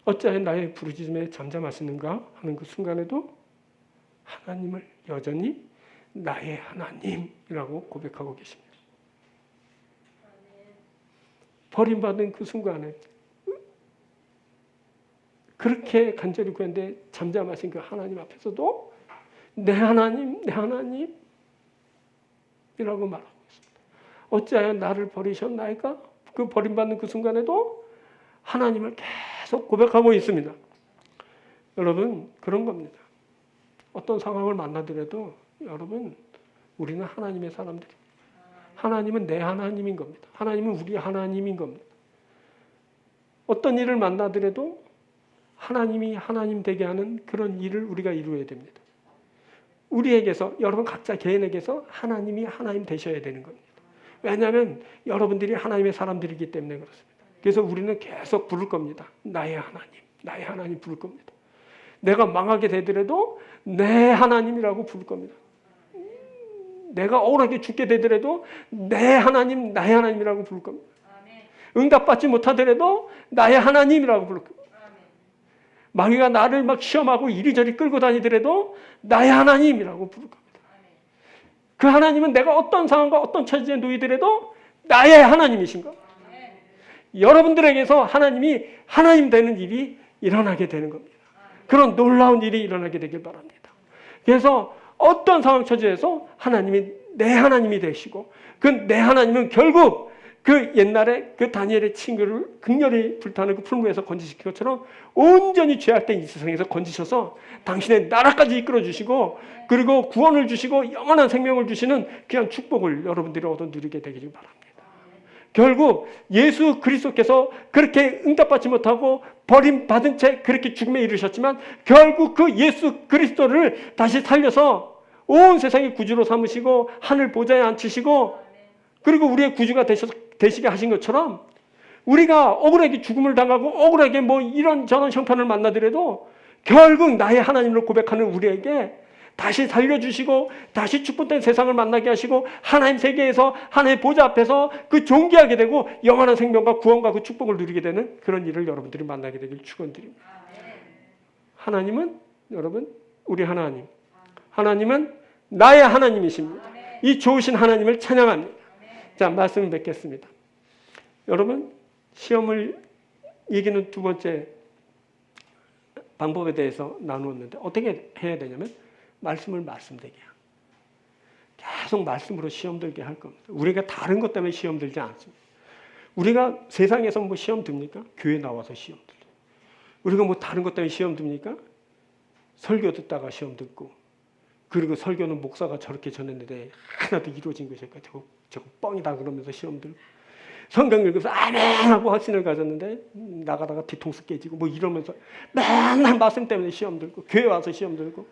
어찌하여 나의 부르짖음에 잠잠하시는가 하는 그 순간에도 하나님을 여전히 나의 하나님이라고 고백하고 계십니다. 버림받은 그 순간에 그렇게 간절히 구했는데 잠잠하신 그 하나님 앞에서도 내 하나님, 내 하나님이라고 말하고 있습니다. 어찌하여 나를 버리셨나이까? 그 버림받는 그 순간에도 하나님을 계속 고백하고 있습니다. 여러분 그런 겁니다. 어떤 상황을 만나더라도 여러분 우리는 하나님의 사람들입니다. 하나님은 내 하나님인 겁니다. 하나님은 우리 하나님인 겁니다. 어떤 일을 만나더라도 하나님이 하나님 되게 하는 그런 일을 우리가 이루어야 됩니다. 우리에게서 여러분 각자 개인에게서 하나님이 하나님 되셔야 되는 겁니다. 왜냐하면 여러분들이 하나님의 사람들이기 때문에 그렇습니다. 그래서 우리는 계속 부를 겁니다. 나의 하나님, 나의 하나님 부를 겁니다. 내가 망하게 되더라도 내 하나님이라고 부를 겁니다. 내가 억울하게 죽게 되더라도 내 하나님, 나의 하나님이라고 부를 겁니다. 응답받지 못하더라도 나의 하나님이라고 부를 겁니다. 마귀가 나를 막 시험하고 이리저리 끌고 다니더라도 나의 하나님이라고 부를 겁니다. 그 하나님은 내가 어떤 상황과 어떤 처지에 놓이더라도 나의 하나님이신 겁니다. 여러분들에게서 하나님이 하나님 되는 일이 일어나게 되는 겁니다. 그런 놀라운 일이 일어나게 되길 바랍니다. 그래서 어떤 상황 처지에서 하나님이 내 하나님이 되시고 그 내 하나님은 결국 그 옛날에 그 다니엘의 친구를 극렬히 불타는 그 풀무에서 건지시킨 것처럼 온전히 죄악된 이 세상에서 건지셔서 당신의 나라까지 이끌어 주시고 그리고 구원을 주시고 영원한 생명을 주시는 귀한 축복을 여러분들이 얻어 누리게 되기를 바랍니다. 결국 예수 그리스도께서 그렇게 응답받지 못하고 버림받은 채 그렇게 죽음에 이르셨지만 결국 그 예수 그리스도를 다시 살려서 온 세상의 구주로 삼으시고 하늘 보좌에 앉히시고 그리고 우리의 구주가 되시게 하신 것처럼 우리가 억울하게 죽음을 당하고 억울하게 뭐 이런저런 형편을 만나더라도 결국 나의 하나님을 고백하는 우리에게 다시 살려주시고 다시 축복된 세상을 만나게 하시고 하나님 세계에서 하나님의 보좌 앞에서 그 존귀하게 되고 영원한 생명과 구원과 그 축복을 누리게 되는 그런 일을 여러분들이 만나게 되길 축원드립니다. 하나님은 여러분 우리 하나님은 나의 하나님이십니다. 이 좋으신 하나님을 찬양합니다. 자, 말씀을 맺겠습니다. 여러분 시험을 이기는 두 번째 방법에 대해서 나누었는데 어떻게 해야 되냐면 말씀을 말씀되게 해요. 계속 말씀으로 시험 들게 할 겁니다. 우리가 다른 것 때문에 시험 들지 않습니다. 우리가 세상에서 뭐 시험 듭니까? 교회 나와서 시험 들죠. 우리가 뭐 다른 것 때문에 시험 듭니까? 설교 듣다가 시험 듣고 그리고 설교는 목사가 저렇게 전했는데 하나도 이루어진 것이 없고 저거 뻥이다 그러면서 시험 들고 성경 읽으면서 아멘 하고 확신을 가졌는데 나가다가 뒤통수 깨지고 뭐 이러면서 맨날 말씀 때문에 시험 들고 교회 와서 시험 들고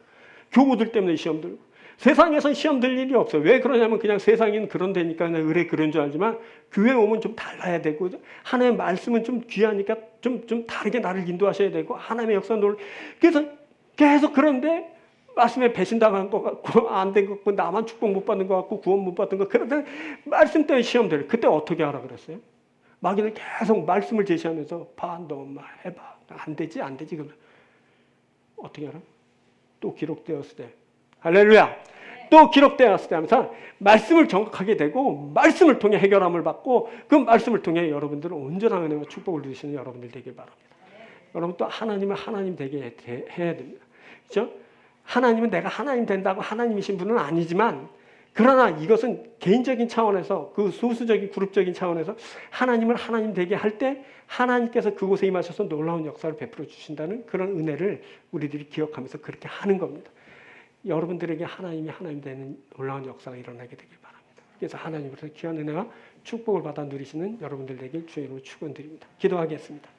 교우들 때문에 시험 들고 세상에선 시험 들 일이 없어요. 왜 그러냐면 그냥 세상인 그런 데니까 그냥 의뢰 그런 줄 알지만 교회 오면 좀 달라야 되고 하나님의 말씀은 좀 귀하니까 좀 다르게 나를 인도하셔야 되고 하나님의 역사 그래서 계속 그런데 말씀에 배신당한 것 같고 안 된 것 같고 나만 축복 못 받는 것 같고 구원 못 받는 것 그런데 말씀 때문에 시험 들 그때 어떻게 하라 그랬어요? 마귀는 계속 말씀을 제시하면서 봐 너 엄마 해봐 안 되지 그러면 어떻게 하라? 또 기록되었을 때 할렐루야 또 기록되었을 때 하면서 말씀을 정확하게 되고 말씀을 통해 해결함을 받고 그 말씀을 통해 여러분들은 온전한 은혜와 축복을 누리시는 여러분들 되길 바랍니다. 여러분 또 하나님을 하나님 되게 해야 됩니다. 그렇죠? 하나님은 내가 하나님 된다고 하나님이신 분은 아니지만 그러나 이것은 개인적인 차원에서 그 소수적인 그룹적인 차원에서 하나님을 하나님 되게 할 때 하나님께서 그곳에 임하셔서 놀라운 역사를 베풀어 주신다는 그런 은혜를 우리들이 기억하면서 그렇게 하는 겁니다. 여러분들에게 하나님이 하나님 되는 놀라운 역사가 일어나게 되길 바랍니다. 그래서 하나님으로서 귀한 은혜와 축복을 받아 누리시는 여러분들 되길 주의 이름으로 축원드립니다. 기도하겠습니다.